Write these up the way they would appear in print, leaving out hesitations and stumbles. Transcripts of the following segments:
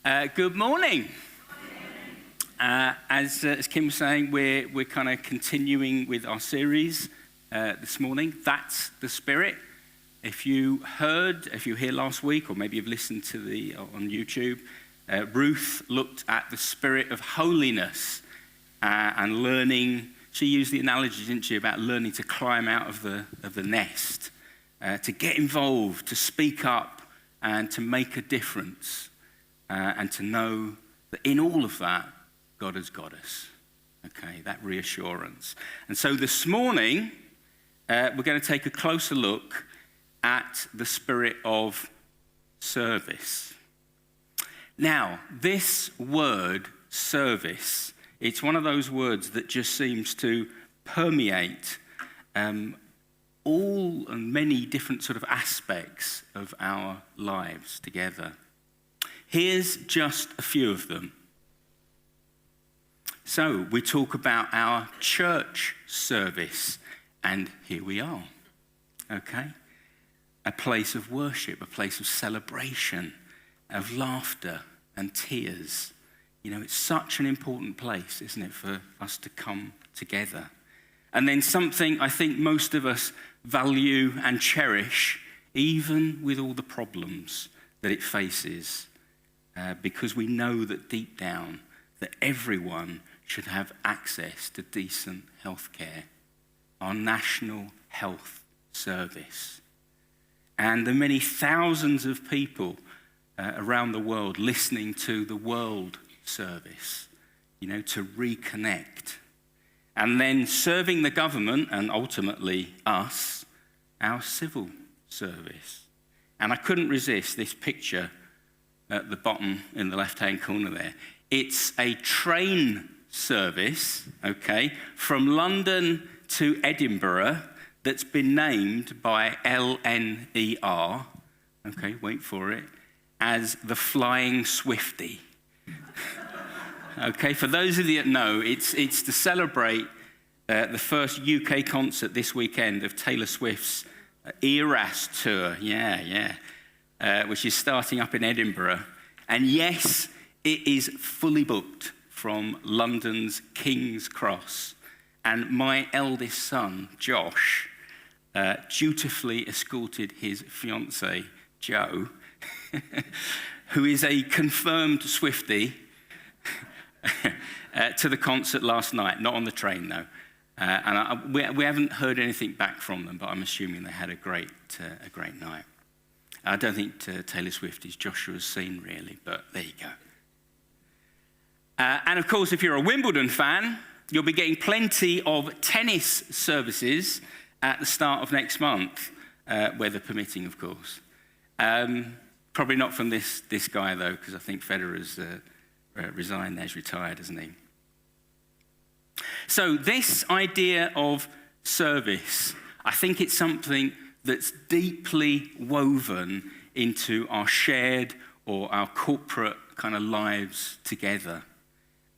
Good morning. As Kim was saying, we're kind of continuing with our series this morning. That's the Spirit. If you're here last week, or maybe you've listened to on YouTube, Ruth looked at the spirit of holiness and learning. She used the analogy, didn't she, about learning to climb out of the nest, to get involved, to speak up, and to make a difference, and to know that in all of that, God has got us. Okay, that reassurance. And so this morning, we're going to take a closer look at the spirit of service. Now, this word, service, it's one of those words that just seems to permeate all and many different sort of aspects of our lives together. Here's just a few of them. So we talk about our church service, and here we are, okay? A place of worship, a place of celebration, of laughter and tears. You know, it's such an important place, isn't it, for us to come together. And then something I think most of us value and cherish, even with all the problems that it faces, because we know that deep down that everyone should have access to decent health care, our national health service. And the many thousands of people around the world listening to the world service, you know, to reconnect. And then serving the government and ultimately us, our civil service. And I couldn't resist this picture at the bottom in the left-hand corner there. It's a train service, okay, from London to Edinburgh that's been named by LNER, okay, wait for it, as the Flying Swifty. Okay, for those of you that know, it's to celebrate the first UK concert this weekend of Taylor Swift's Eras tour, which is starting up in Edinburgh. And yes, it is fully booked from London's King's Cross. And my eldest son, Josh, dutifully escorted his fiancée, Jo, who is a confirmed Swiftie, to the concert last night, not on the train though. And we haven't heard anything back from them, but I'm assuming they had a great night. I don't think Taylor Swift is Joshua's scene really, but there you go. And of course, if you're a Wimbledon fan, you'll be getting plenty of tennis services at the start of next month, weather permitting, of course. Probably not from this guy though, because I think Federer's resigned, he's retired, hasn't he? So this idea of service, I think it's something that's deeply woven into our shared or our corporate kind of lives together.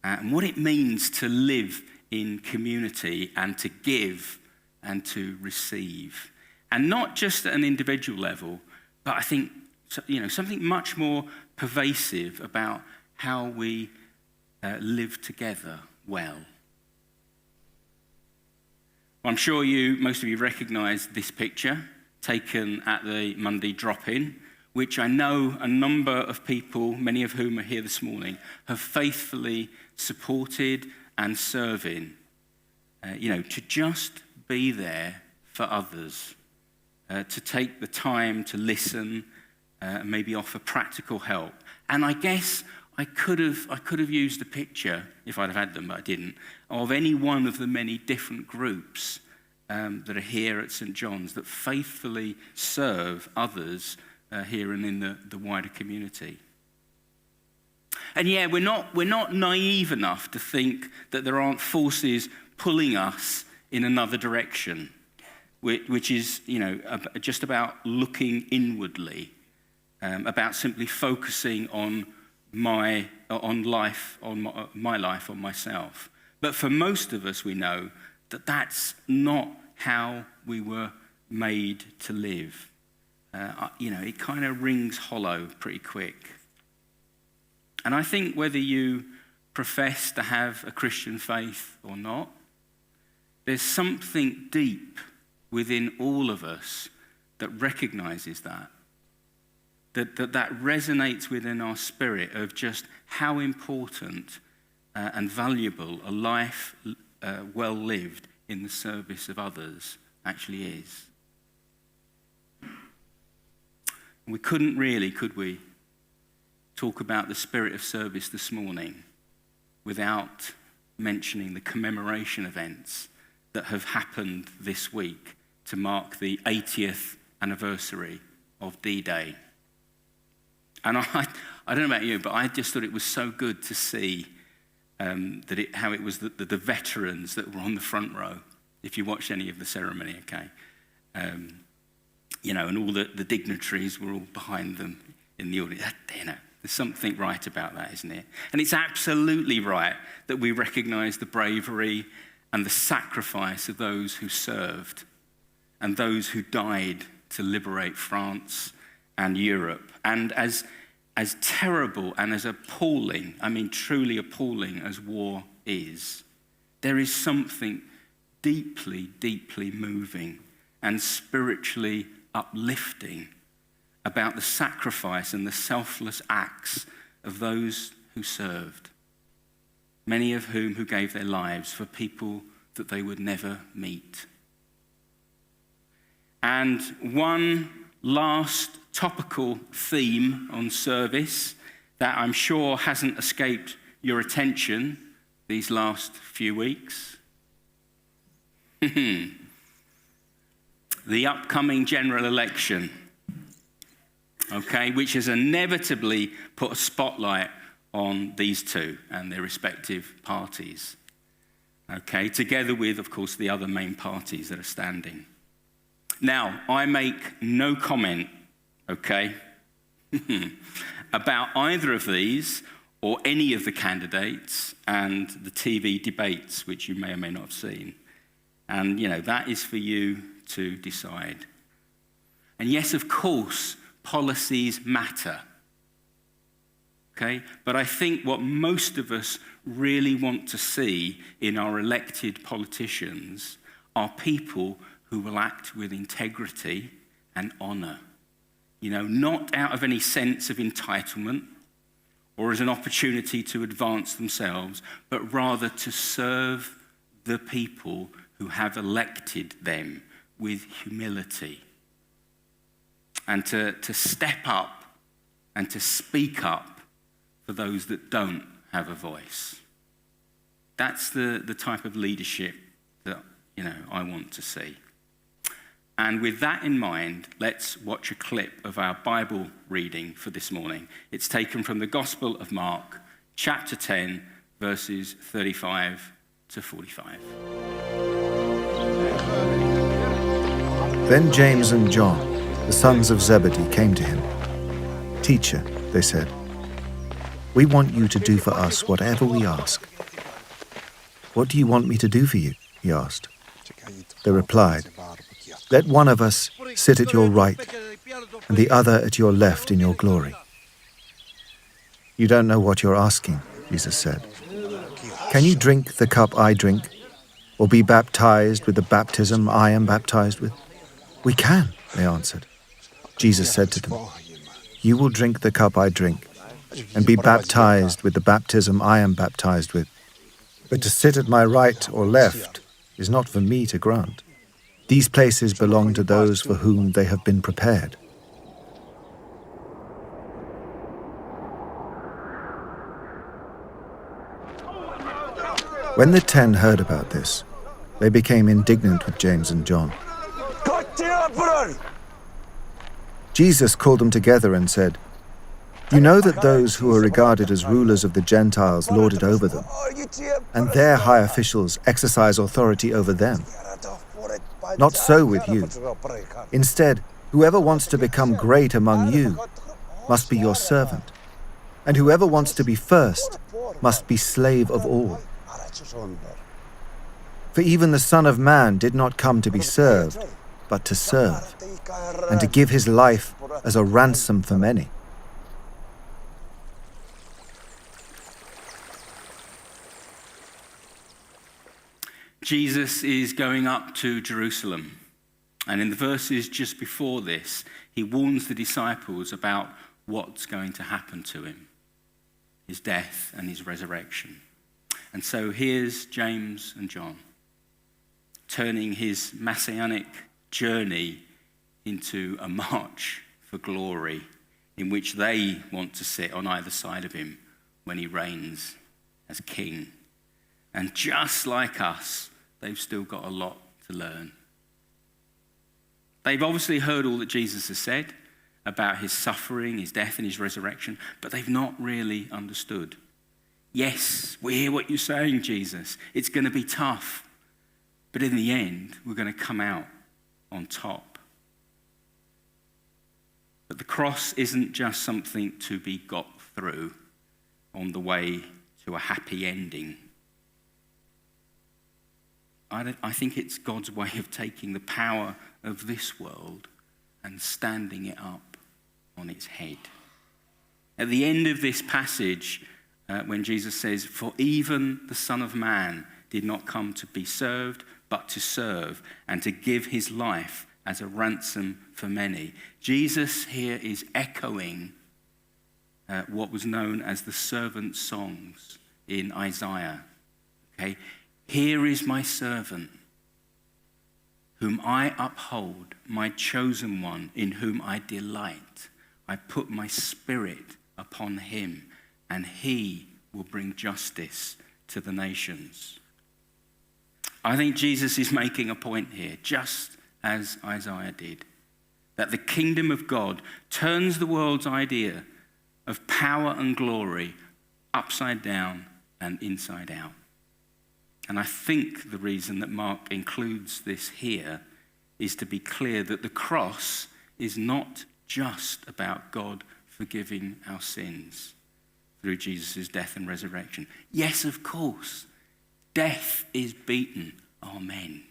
And what it means to live in community and to give and to receive. And not just at an individual level, but I think, you know, something much more pervasive about how we live together well. I'm sure most of you recognize this picture taken at the Monday drop-in, which I know a number of people, many of whom are here this morning, have faithfully supported and serving, to just be there for others, to take the time to listen, maybe offer practical help. And I guess I could have used a picture, if I'd have had them, but I didn't, of any one of the many different groups that are here at St. John's that faithfully serve others here and in the wider community. And yeah, we're not naive enough to think that there aren't forces pulling us in another direction, which is, just about looking inwardly, about simply focusing on my life, on myself. But for most of us, we know that that's not how we were made to live. It kind of rings hollow pretty quick. And I think whether you profess to have a Christian faith or not, there's something deep within all of us that recognizes that resonates within our spirit of just how important and valuable a life well lived in the service of others actually is. We couldn't really, could we, talk about the spirit of service this morning without mentioning the commemoration events that have happened this week to mark the 80th anniversary of D-Day. And I don't know about you, but I just thought it was so good to see how it was the veterans that were on the front row, if you watched any of the ceremony, okay? And all the dignitaries were all behind them in the audience. There's something right about that, isn't it? And it's absolutely right that we recognize the bravery and the sacrifice of those who served and those who died to liberate France and Europe. And as terrible and as appalling, I mean truly appalling as war is, there is something deeply, deeply moving and spiritually uplifting about the sacrifice and the selfless acts of those who served, many of whom who gave their lives for people that they would never meet. And one last topical theme on service that I'm sure hasn't escaped your attention these last few weeks. The upcoming general election, okay, which has inevitably put a spotlight on these two and their respective parties, okay, together with, of course, the other main parties that are standing. Now, I make no comment, okay, about either of these or any of the candidates and the TV debates, which you may or may not have seen. And, that is for you to decide. And yes, of course, policies matter, okay? But I think what most of us really want to see in our elected politicians are people who will act with integrity and honor. Not out of any sense of entitlement or as an opportunity to advance themselves, but rather to serve the people who have elected them with humility. And to step up and to speak up for those that don't have a voice. That's the type of leadership that, I want to see. And with that in mind, let's watch a clip of our Bible reading for this morning. It's taken from the Gospel of Mark, chapter 10, verses 35 to 45. Then James and John, the sons of Zebedee, came to him. "Teacher," they said, "we want you to do for us whatever we ask." "What do you want me to do for you?" he asked. They replied, "Let one of us sit at your right and the other at your left in your glory." "You don't know what you're asking," Jesus said. "Can you drink the cup I drink, or be baptized with the baptism I am baptized with?" "We can," they answered. Jesus said to them, "You will drink the cup I drink and be baptized with the baptism I am baptized with. But to sit at my right or left is not for me to grant. These places belong to those for whom they have been prepared." When the 10 heard about this, they became indignant with James and John. Jesus called them together and said, "You know that those who are regarded as rulers of the Gentiles lord it over them, and their high officials exercise authority over them. Not so with you. Instead, whoever wants to become great among you must be your servant, and whoever wants to be first must be slave of all. For even the Son of Man did not come to be served, but to serve, and to give his life as a ransom for many." Jesus is going up to Jerusalem. And in the verses just before this, he warns the disciples about what's going to happen to him, his death and his resurrection. And so here's James and John turning his messianic journey into a march for glory in which they want to sit on either side of him when he reigns as king. And just like us, they've still got a lot to learn. They've obviously heard all that Jesus has said about his suffering, his death, and his resurrection, but they've not really understood. Yes, we hear what you're saying, Jesus. It's going to be tough, but in the end, we're going to come out on top. But the cross isn't just something to be got through on the way to a happy ending. I think it's God's way of taking the power of this world and standing it up on its head. At the end of this passage, when Jesus says, "For even the Son of Man did not come to be served, but to serve, and to give his life as a ransom for many," Jesus here is echoing what was known as the servant songs in Isaiah. Okay? "Here is my servant, whom I uphold, my chosen one, in whom I delight. I put my spirit upon him, and he will bring justice to the nations." I think Jesus is making a point here, just as Isaiah did, that the kingdom of God turns the world's idea of power and glory upside down and inside out. And I think the reason that Mark includes this here is to be clear that the cross is not just about God forgiving our sins through Jesus' death and resurrection. Yes, of course, death is beaten. Amen.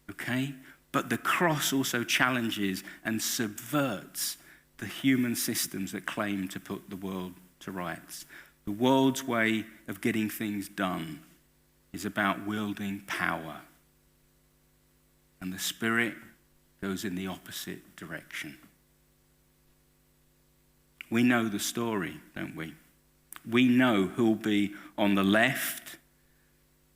Okay? But the cross also challenges and subverts the human systems that claim to put the world to rights. The world's way of getting things done is about wielding power. And the Spirit goes in the opposite direction. We know the story, don't we? We know who'll be on the left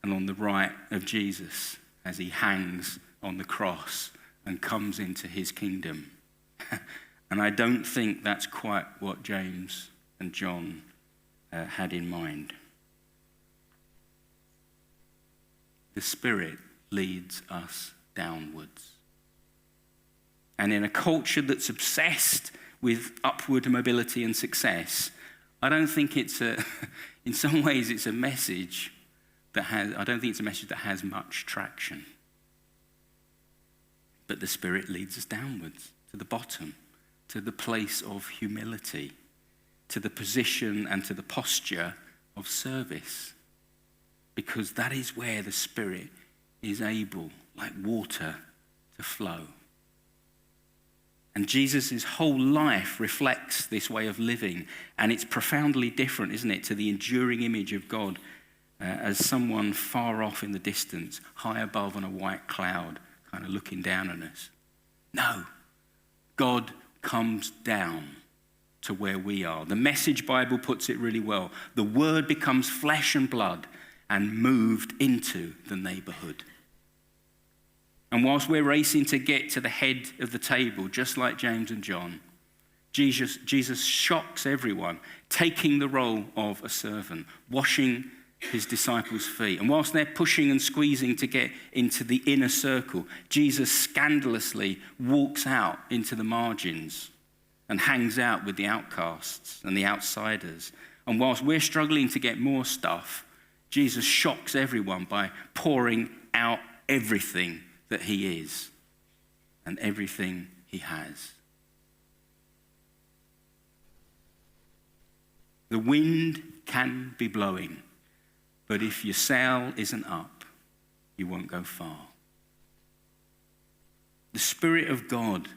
and on the right of Jesus as he hangs on the cross and comes into his kingdom. And I don't think that's quite what James and John had in mind. The Spirit leads us downwards. And in a culture that's obsessed with upward mobility and success, I don't think in some ways it's a message I don't think it's a message that has much traction. But the Spirit leads us downwards, to the bottom, to the place of humility, to the position and to the posture of service. Because that is where the Spirit is able, like water, to flow. And Jesus' whole life reflects this way of living. And it's profoundly different, isn't it, to the enduring image of God as someone far off in the distance, high above on a white cloud, kind of looking down on us. No, God comes down to where we are. The Message Bible puts it really well. The Word becomes flesh and blood and moved into the neighborhood. And whilst we're racing to get to the head of the table, just like James and John, Jesus shocks everyone, taking the role of a servant, washing his disciples' feet. And whilst they're pushing and squeezing to get into the inner circle, Jesus scandalously walks out into the margins and hangs out with the outcasts and the outsiders. And whilst we're struggling to get more stuff, Jesus shocks everyone by pouring out everything that he is and everything he has. The wind can be blowing, but if your sail isn't up, you won't go far. The Spirit of God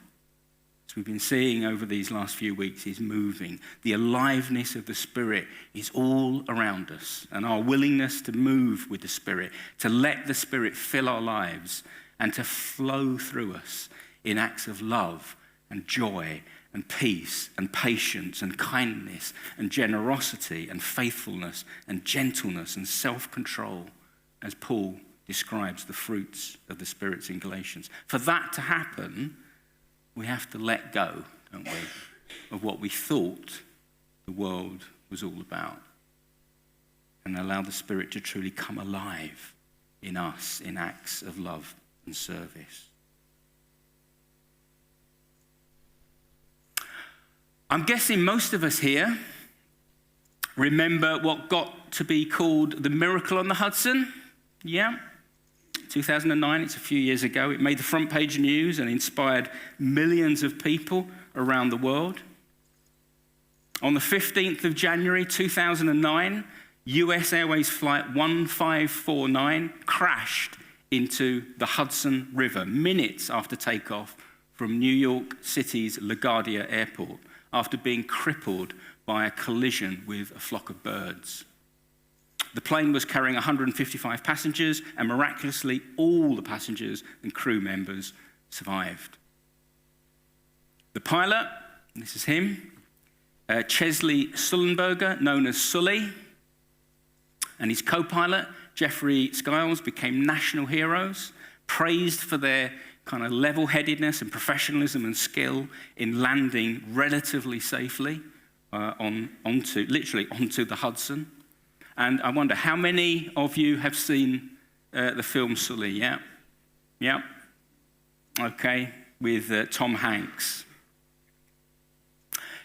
is as we've been seeing over these last few weeks, is moving. The aliveness of the Spirit is all around us, and our willingness to move with the Spirit, to let the Spirit fill our lives and to flow through us in acts of love and joy and peace and patience and kindness and generosity and faithfulness and gentleness and self-control, as Paul describes the fruits of the Spirit in Galatians. For that to happen, we have to let go, don't we, of what we thought the world was all about and allow the Spirit to truly come alive in us in acts of love and service. I'm guessing most of us here remember what got to be called the Miracle on the Hudson. Yeah? 2009, it's a few years ago. It made the front page news and inspired millions of people around the world. On the 15th of January 2009, US Airways flight 1549 crashed into the Hudson River minutes after takeoff from New York City's LaGuardia Airport after being crippled by a collision with a flock of birds. The plane was carrying 155 passengers, and miraculously, all the passengers and crew members survived. The pilot, this is him, Chesley Sullenberger, known as Sully, and his co-pilot, Jeffrey Skiles, became national heroes, praised for their kind of level-headedness and professionalism and skill in landing relatively safely onto the Hudson. And I wonder, how many of you have seen the film Sully? Yeah? Yeah? Okay, with Tom Hanks.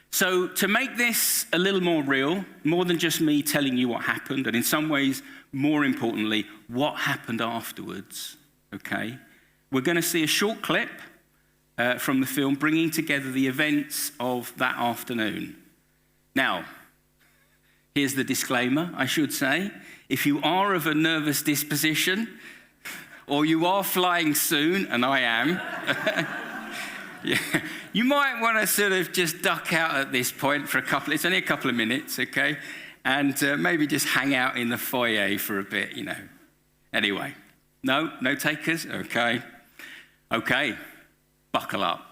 So to make this a little more real, more than just me telling you what happened, and in some ways, more importantly, what happened afterwards, okay? We're going to see a short clip from the film bringing together the events of that afternoon. Now, here's the disclaimer, I should say. If you are of a nervous disposition, or you are flying soon, and I am, yeah, you might want to sort of just duck out at this point for it's only a couple of minutes, okay? And maybe just hang out in the foyer for a bit, you know. Anyway, no takers? Okay. Okay, buckle up.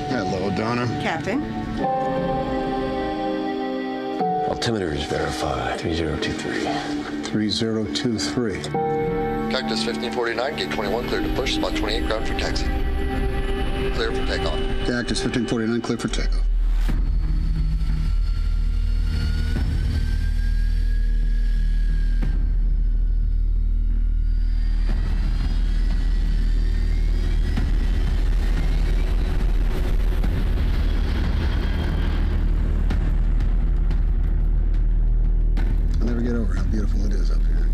Hello, Donna. Captain. Altimeter is verified. 3023. 3023. Cactus 1549, gate 21, clear to push, spot 28, ground for taxi. Clear for takeoff. Cactus 1549, clear for takeoff. I'll never get over how beautiful it is up here.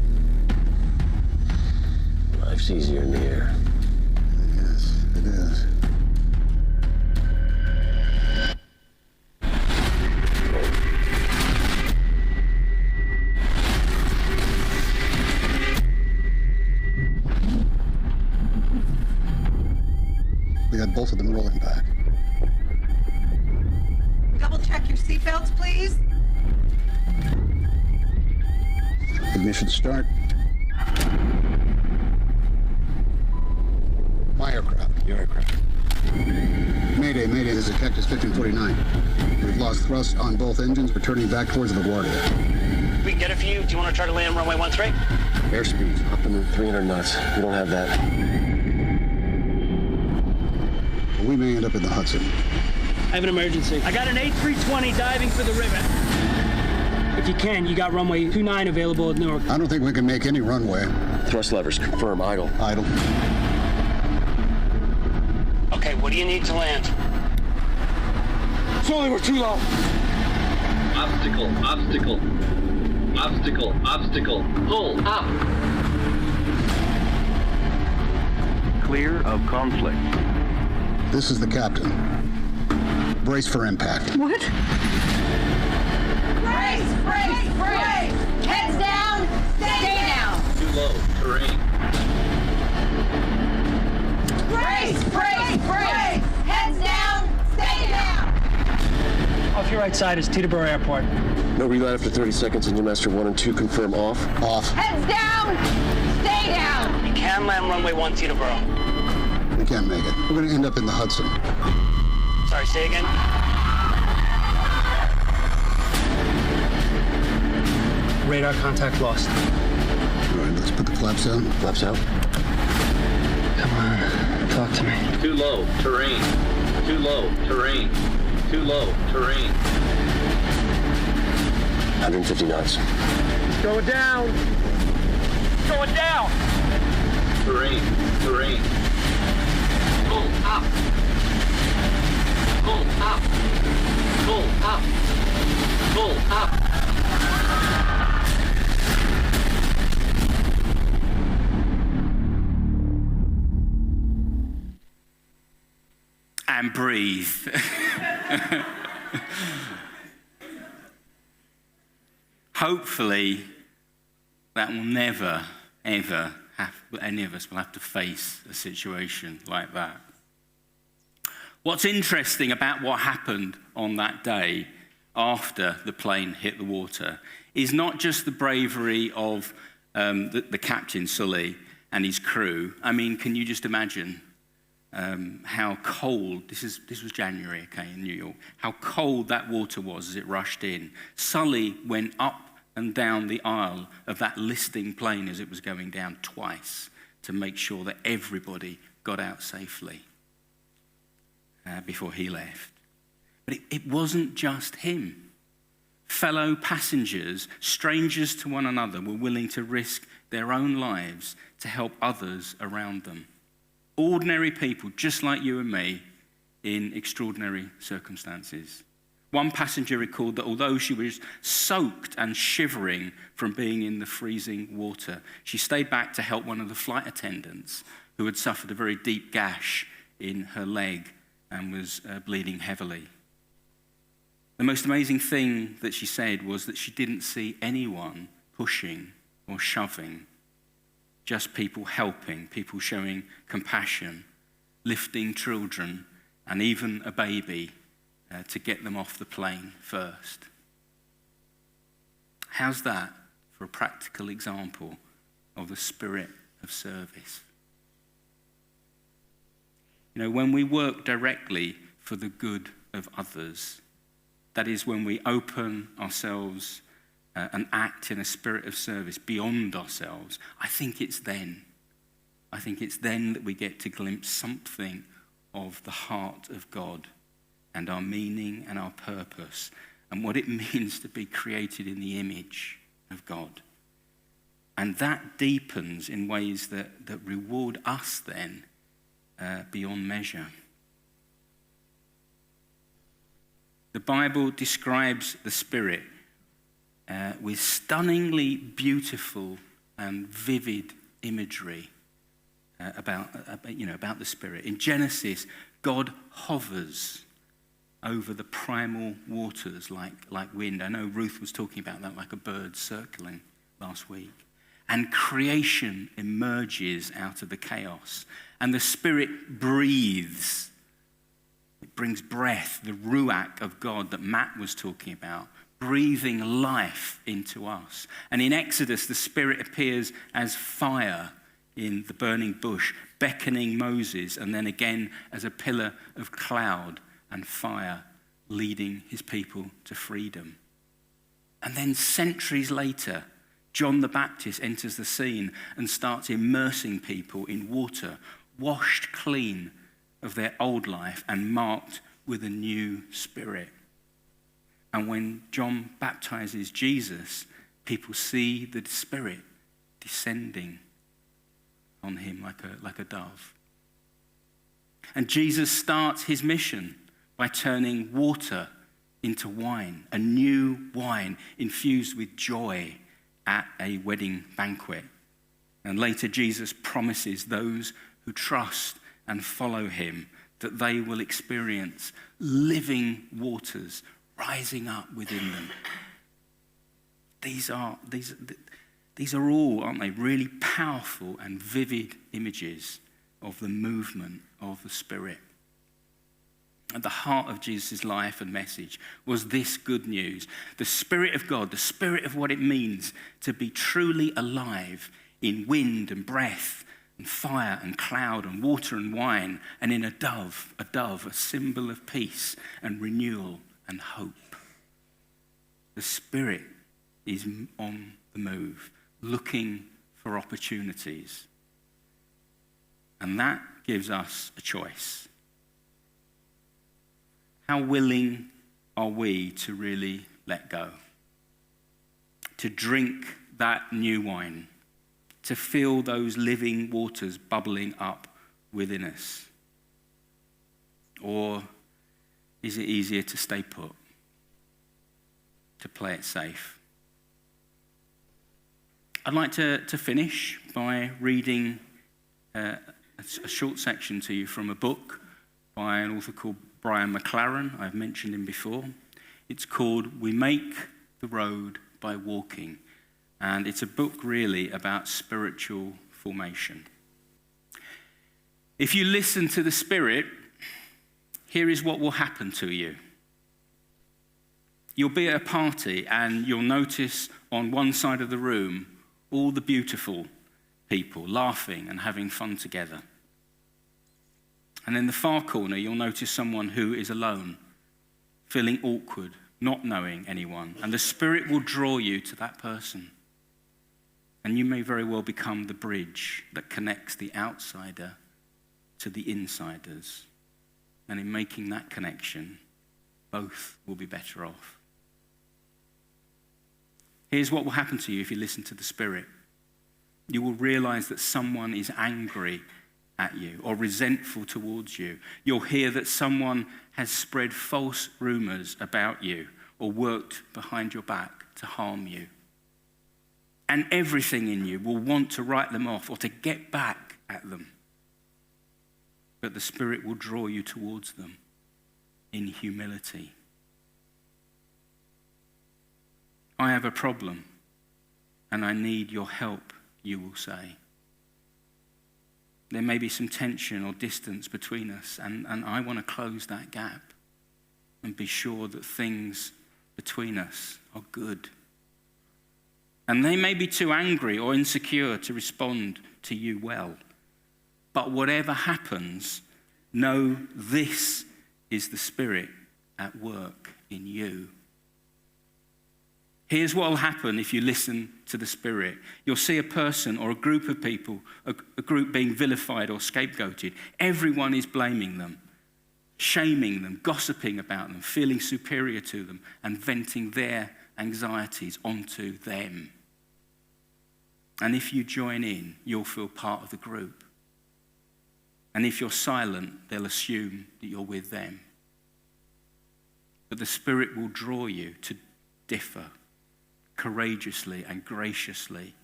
Life's easier in the air. Yes, it is. We got both of them rolling back. Double check your seatbelts, please. Ignition start. My aircraft. Your aircraft. Mayday, this is Cactus 1549. We've lost thrust on both engines. We're turning back towards LaGuardia. We can get it for you. Do you want to try to land runway 13? Airspeed. Up in 300 knots. We don't have that. We may end up in the Hudson. I have an emergency. I got an A320 diving for the river. If you can, you got runway 29 available at Newark. I don't think we can make any runway. Thrust levers confirm idle. Idle. Okay, what do you need to land? Sorry, we're too low. Obstacle. Pull up. Clear of conflict. This is the captain. Brace for impact. What? Brace! Heads down! Stay down! Too low. Terrain. Brace! Heads down! Stay down! Off your right side is Teterboro Airport. No relight after 30 seconds, and Newmaster 1 and 2 confirm off. Off. Heads down! Stay down! You can land runway 1 Teterboro. We can't make it. We're going to end up in the Hudson. Sorry, say again? Radar contact lost. All right, let's put the flaps out. Flaps out. Come on, talk to me. Too low. Terrain. Too low. Terrain. Too low. Terrain. 150 knots. Going down! Going down! Terrain. Pull up. Pull up. Pull up. Pull up. And breathe. Hopefully, that will never, ever any of us will have to face a situation like that. What's interesting about what happened on that day after the plane hit the water is not just the bravery of the captain, Sully, and his crew. I mean, can you just imagine how cold, this was January, okay, in New York, how cold that water was as it rushed in. Sully went up and down the aisle of that listing plane as it was going down twice to make sure that everybody got out safely before he left. But it wasn't just him. Fellow passengers, strangers to one another, were willing to risk their own lives to help others around them. Ordinary people, just like you and me, in extraordinary circumstances. One passenger recalled that although she was soaked and shivering from being in the freezing water, she stayed back to help one of the flight attendants who had suffered a very deep gash in her leg and was bleeding heavily. The most amazing thing that she said was that she didn't see anyone pushing or shoving, just people helping, people showing compassion, lifting children and even a baby to get them off the plane first. How's that for a practical example of the spirit of service? You know, when we work directly for the good of others, that is when we open ourselves and act in a spirit of service beyond ourselves, I think it's then that we get to glimpse something of the heart of God and our meaning and our purpose and what it means to be created in the image of God. And that deepens in ways that reward us then beyond measure. The Bible describes the Spirit with stunningly beautiful and vivid imagery about the Spirit. In Genesis, God hovers over the primal waters like wind. I know Ruth was talking about that, like a bird circling last week. And creation emerges out of the chaos. And the Spirit breathes. It brings breath, the ruach of God that Matt was talking about, breathing life into us. And in Exodus, the Spirit appears as fire in the burning bush, beckoning Moses, and then again as a pillar of cloud and fire, leading his people to freedom. And then centuries later, John the Baptist enters the scene and starts immersing people in water, washed clean of their old life and marked with a new spirit. And when John baptizes Jesus, people see the Spirit descending on him like a dove. And Jesus starts his mission by turning water into wine, a new wine infused with joy at a wedding banquet. And later Jesus promises those who trust and follow him that they will experience living waters rising up within them. These are all, aren't they, really powerful and vivid images of the movement of the Spirit. At the heart of Jesus' life and message was this good news. The Spirit of God, the Spirit of what it means to be truly alive in wind and breath and fire and cloud and water and wine, and in a dove, a symbol of peace and renewal and hope. The Spirit is on the move, looking for opportunities. And that gives us a choice. How willing are we to really let go? To drink that new wine? To feel those living waters bubbling up within us? Or is it easier to stay put? To play it safe? I'd like to finish by reading a short section to you from a book by an author called Brian McLaren. I've mentioned him before. It's called We Make the Road by Walking. And it's a book really about spiritual formation. If you listen to the Spirit, here is what will happen to you. You'll be at a party and you'll notice on one side of the room all the beautiful people laughing and having fun together. And in the far corner, you'll notice someone who is alone, feeling awkward, not knowing anyone. And the Spirit will draw you to that person. And you may very well become the bridge that connects the outsider to the insiders. And in making that connection, both will be better off. Here's what will happen to you if you listen to the Spirit. You will realize that someone is angry at you or resentful towards you. You'll hear that someone has spread false rumors about you or worked behind your back to harm you. And everything in you will want to write them off or to get back at them. But the Spirit will draw you towards them in humility. I have a problem and I need your help, you will say. There may be some tension or distance between us, and I want to close that gap and be sure that things between us are good. And they may be too angry or insecure to respond to you well. But whatever happens, know this is the Spirit at work in you. Here's what will happen if you listen to the Spirit. You'll see a person or a group of people, a group being vilified or scapegoated. Everyone is blaming them, shaming them, gossiping about them, feeling superior to them, and venting their anxieties onto them. And if you join in, you'll feel part of the group. And if you're silent, they'll assume that you're with them. But the Spirit will draw you to differ courageously and graciously.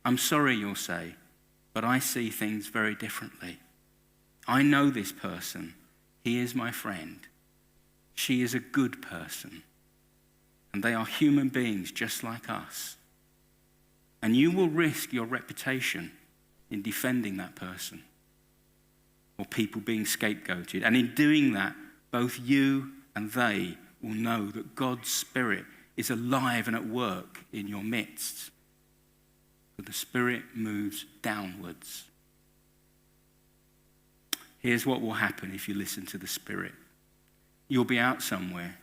I'm sorry, you'll say, but I see things very differently. I know this person. He is my friend. She is a good person. And they are human beings just like us. And you will risk your reputation in defending that person or people being scapegoated. And in doing that, both you and they will know that God's Spirit is alive and at work in your midst. But the Spirit moves downwards. Here's what will happen if you listen to the Spirit. You'll be out somewhere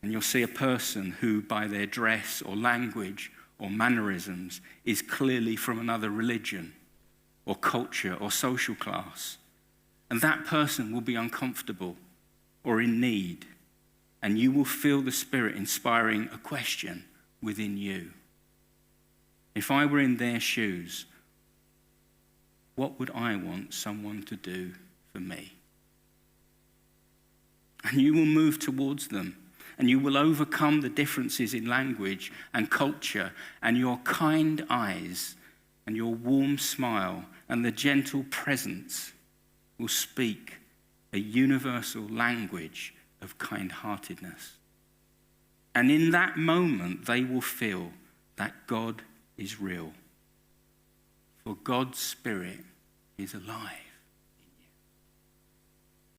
and you'll see a person who, by their dress or language or mannerisms, is clearly from another religion or culture or social class. And that person will be uncomfortable or in need. And you will feel the Spirit inspiring a question within you. If I were in their shoes, what would I want someone to do for me? And you will move towards them, and you will overcome the differences in language and culture, and your kind eyes and your warm smile and the gentle presence will speak a universal language of kind-heartedness. And in that moment, they will feel that God is real. For God's Spirit is alive.